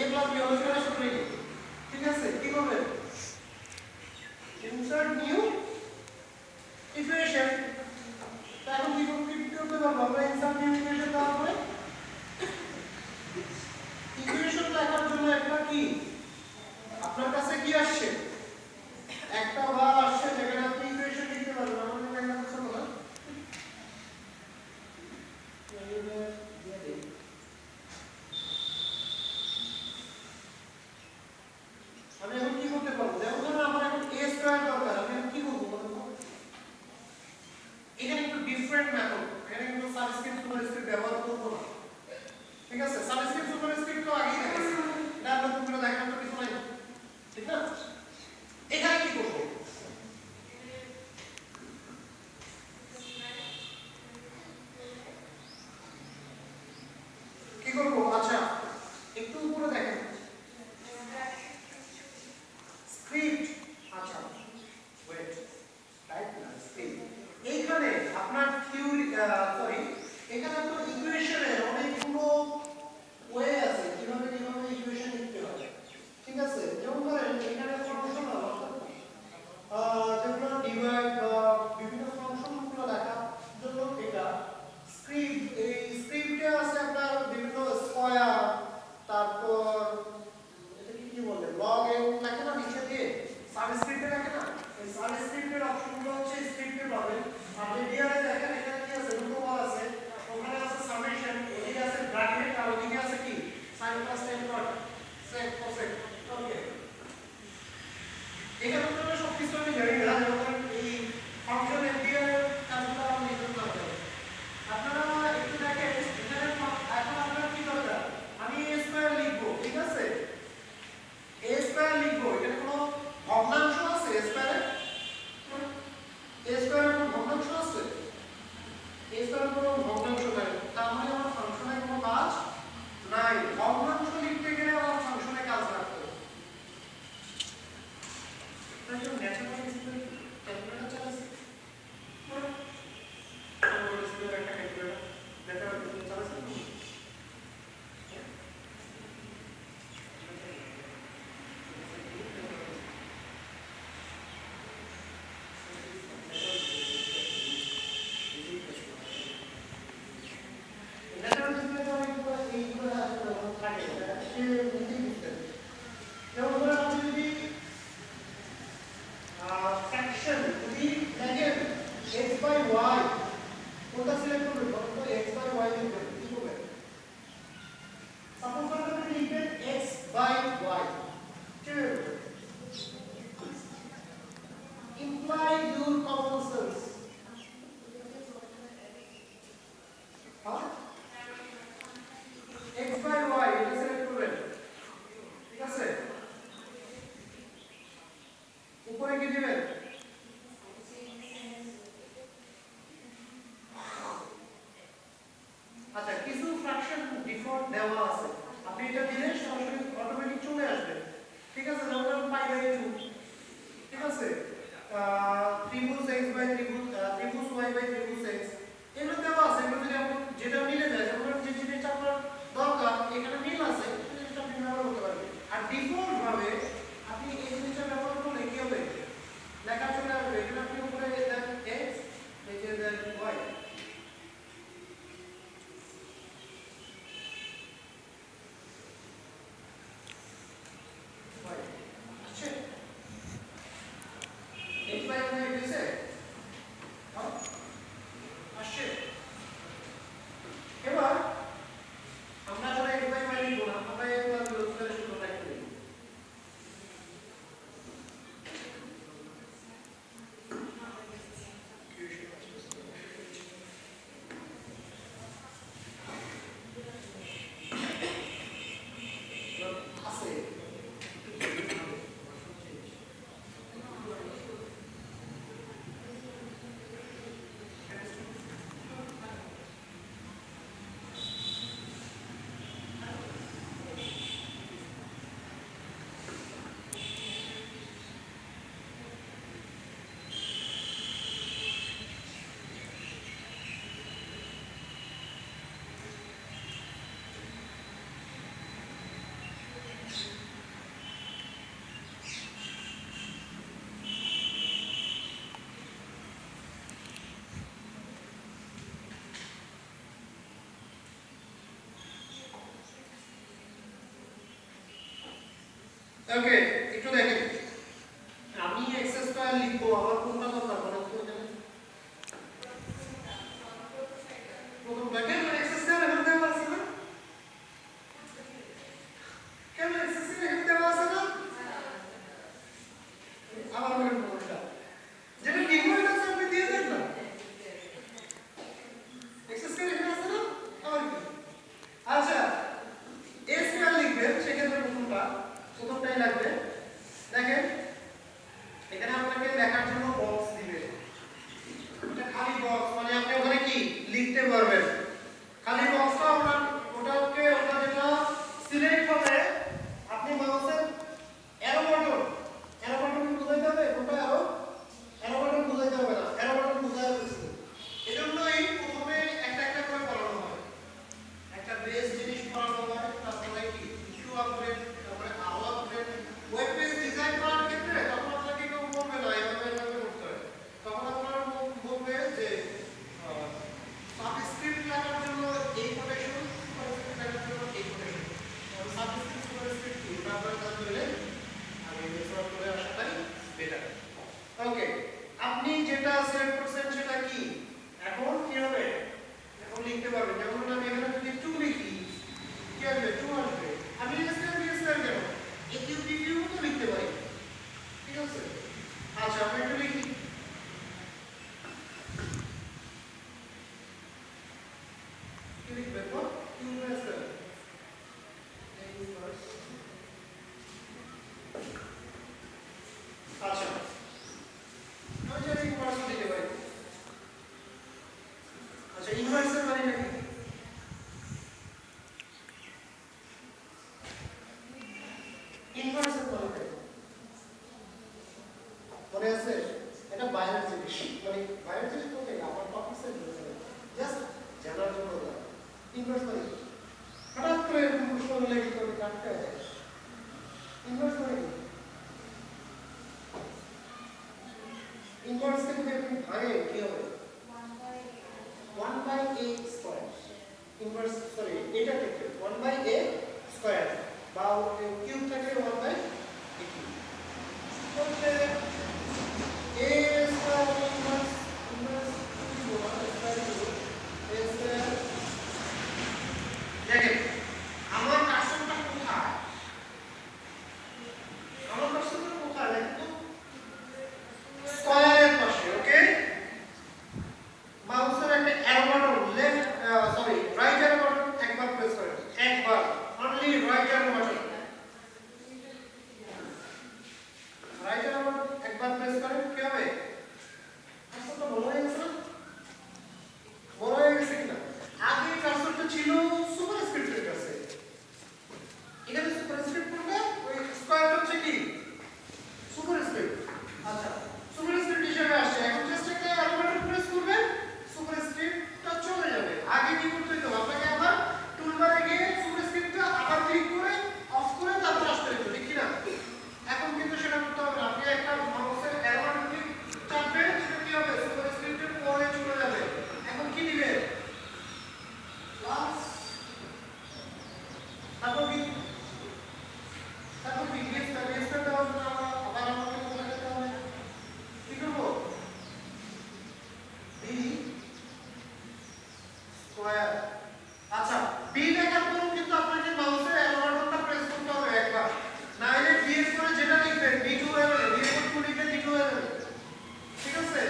a plus b হলো সেটা সূত্র কি ঠিক আছে কি করবে ইনসার্ট নিউ ইকুয়েশন এখন কি করতে পারবো আমরা ইনসার্ট নিউ ইকুয়েশন দেওয়ার পরে ইকুয়েশন লেখার জন্য একটা কি আপনার কাছে কি আসছে একটা বার আসছে যেখানে আপনি ইকুয়েশন লিখতে পারবেন আমাদের একটা কিছু বলা আমি এখন কি করতে পারবো যেমন ধরুন আমার এখন a স্কয়ার দরকার আমি এখন কি করব বলুন তো এখানে একটু ডিফারেন্ট মেথড এখানে কিন্তু সাবস্ক্রিপ্ট সুপারস্ক্রিপ্ট ব্যবহার করব না ঠিক আছে সাবস্ক্রিপ্ট সুপারস্ক্রিপ্ট তো আগেই দেখেছি এটা আমরা পুরো দেখার তো কিছু নাই ঠিক না এখানে কি করব কি করব আচ্ছা একটু উপরে দেখেন স্ক্রিপ্ট আচ্ছা ওয়েট টাইপ না স্ক্রিপ্ট এইখানে আপনার থিওরি সরি এখানে তো ইকুয়েশনের অনেকগুলো ওয়ে আছে কিভাবে ইকুয়েশন লিখতে হয় ঠিক আছে যেমন ধরেন এখানে ফাংশন যেগুলো ডিভাইড বা বিভিন্ন ফাংশনগুলো লেখার জন্য এটা স্ক্রিপ্ট এই স্ক্রিপ্টে আছে আপনার বিভিন্ন স্কয়ার তারপর এটা কি বলে লগ এ লেখে না নিচে দিয়ে সাবস্ক্রিপ্টে লেখে না এই সাবস্ক্রিপ্টের অপশনগুলো হচ্ছে স্ক্রিপ্টে পাবেন আর মিডিয়ারে দেখেন এখানে কি আছে দুটো বার আছে ওখানে আছে সামেশন এদিকে আছে ব্র্যাকেট আর ওদিকে আছে কি sin plus tan dot sec cosec ওকে এখানে তো সব কিছু আমি জানি না যখন এই ফাংশন এমপিআর কাজগুলো আমি লিখতে পারবো আপনারা একটু দেখেন এখানে এখন আপনার কি দরকার আমি a স্কয়ার লিখবো ঠিক আছে a স্কয়ার লিখবো এখানে কোনো ভগ্নাংশ আছে a স্কয়ারে a স্কয়ারে কোনো ভগ্নাংশ আছে a স্কয়ারে কোনো ভগ্নাংশ নাই তার মানে আমার ফাংশনে কোনো কাজ নাই ভগ্নাংশ লিখতে গেলে আমার ফাংশনে কাজ রাখতে হবে তাই জন্য ন্যাচারাল ডিসপ্লে ক্যালকুলেটর চালাচ্ছি পুরো ডিসপ্লে একটা ক্যালকুলেটর ন্যাচারাল ডিসপ্লে চালাচ্ছি ওকে, একটু দেখেন আমি এক্স স্কয়ার লিখবো, আমার কোনটা দরকার বলেন তো এখানে? প্রথম দেখেন এক্স স্কয়ার এখানে দেওয়া আছে না? কেন এক্স স্কয়ার এখানে দেওয়া আছে না? আবার বলেন কোনটা? যেটা নির্ভর আছে আপনি দিয়ে দেন না। এক্স স্কয়ার এখানে আছে না? আবার কি? আচ্ছা, এ স্কয়ার লিখবেন, সেক্ষেত্রে প্রথমটাই লাগবে। দেখেন এখানে আপনাকে লেখার জন্য বক্স দিবে, এটা খালি বক্স, মানে আপনি ওখানে কি লিখতে পারবেন। খালি বক্সটা আমরা ওটা যেটা সিলেক্ট হবে, আপনি মাউসের অ্যারো বাটন বুঝাইতে হবে, কোনটা অ্যারো বাটন বুঝাইতে হবে না, অ্যারো বাটন বুঝাই দিচ্ছি। এজন্যই প্রথমে একটা একটা করে পড়ানো হয়, একটা বেস জিনিস পড়ানো হয়, তারপরে কি ইস্যু আপডেট, তারপরে আরো আপডেট। ওয়েব পেজ ডিজাইন করার ক্ষেত্রে তখন আপনাকে কেউ বলবে না এভাবে এভাবে করতে হয়, তখন আপনারা বলবে যে সাবস্ক্রিপ্ট লেখার জন্য এই কোটেশন, সুপারস্ক্রিপ্ট লেখার জন্য এই কোটেশন। সাবস্ক্রিপ্ট সুপারস্ক্রিপ্ট কি ওটা আপনারা জানতে হলে আগে রিসার্চ করে আসাটাই বেটার। ওকে, আপনি যেটা সিলেক্ট করছেন সেটা কি এখন কি হবে, এখন লিখতে পারবেন। যেমন আমি এখানে যদি 2 লিখি কি আসবে, 2 আসবে। আমি স্কয়ার দিয়ে স্কয়ার কেন, এ কিউ বি কিউ তো লিখতে পারি, ঠিক আছে। আচ্ছা আমি একটু লিখি, কি লিখবে তো, কিউ বাই স্কয়ার ইনভার্স। আচ্ছা আমি জানি ইনভার্স দিতে পারি। আচ্ছা ইনভার্সের মানে কি? ইনভার্সের মানে মনে আছে, এটা বাইরের জিনিস, মানে বাইরের জিনিস বলতে আমার টপিকসে জাস্ট জানার জন্য না। ইনভার্স মানে কি? হঠাৎ করে এরকম প্রশ্ন হলে কি করে কাটতে হয়? ইনভার্স মানে কি? ইনভার্সকে যদি আপনি ভাঙেন কি হবে? 1 by a square. Inverse sorry এটা থেকে 1 বাই a স্কয়ার বা কিউব থেকে 1 বাই a কিউব। তাহলে a স্কয়ার ইনভার্স কি বলা স্কয়ার a স্কয়ার। দেখেন আমার কার্সরটা কোথায়, আমার কার্সরটা কোথায় দেখেন তো, স্কয়ারের পাশে। ওকে, মাউসের একটা arrow button left sorry right arrow button একবার প্রেস করেন, একবার only right arrow button, right arrow button একবার প্রেস করেন কি হবে? কার্সরটা বড় হয়ে গেছে না, বড় হয়ে গেছে কিনা? আগে কার্সরটা ছিল সুপারস্ক্রিপ্টের কাছে, এখানে সুপারস্ক্রিপ্ট করলে ওই স্কয়ারটা হচ্ছে কি সুপারস্ক্রিপ্ট। আচ্ছা সুপারস্ক্রিপ্ট হিসেবে আসছে, এখন জাস্ট একটা অ্যারো বাটন প্রেস করবেন, সুপারস্ক্রিপ্টটা চলে যাবে। আগে কি করতে হতো, আপনাকে আবার টুলবারে গিয়ে সুপারস্ক্রিপ্টটা আবার ক্লিক করে অফ করে তারপর আসতে হতো, ঠিক কি না? এখন কিন্তু সেটা করতে হবে না, আপনি একটা মাউসের অ্যারো বাটন ক্লিক চাপবেন, সেটা কি হবে সুপারস্ক্রিপ্টের পরে চলে যাবে। এখন কি দিবেন প্লাস, তারপর কি বিএসটা দেওয়ার জন্য আবার আমাকে কোথায় যেতে হবে, কি করবো বি স্কয়ার। আচ্ছা বি লেখার পর কিন্তু আপনাকে মাউসের অ্যারো বাটনটা প্রেস করতে হবে একবার, না হলে বিএস করে যেটা লিখবেন বি2 হয়ে যাবে, বি এর পর 2 লিখলে বি2 হয়ে যাবে, ঠিক আছে।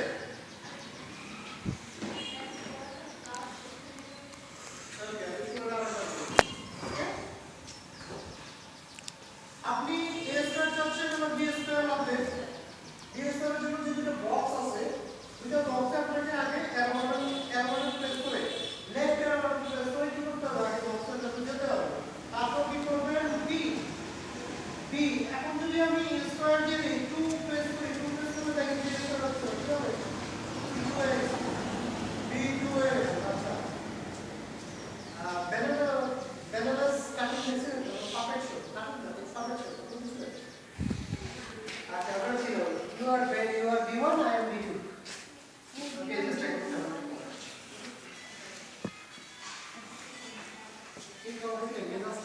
আপনি এ স্কয়ার চাচ্ছেন না বি স্কয়ার লাগবে, বি স্কয়ারের জন্য যে দুটো বক্স আছে, দুটো বক্সে আপনাকে আগে অ্যারো বাটন প্রেস করে লেফট অ্যারো বাটন প্রেস করে কি করতে হবে, আগে বক্সের কাছে যেতে হবে, তারপর কি করবেন বি বি। এখন যদি আমি স্কয়ার দিয়ে 2 প্রেস করি, 2 প্রেস করে দেখেন বি স্কয়ার হচ্ছে কি হবে, বি2 এর। আচ্ছা bananas cutting machine perfection cutting না পারফেকশন বুঝতে। আচ্ছা আমরা ছিল you are B1 I am B2। Okay just check করতে হবে, এই কথা থেকে মেনাস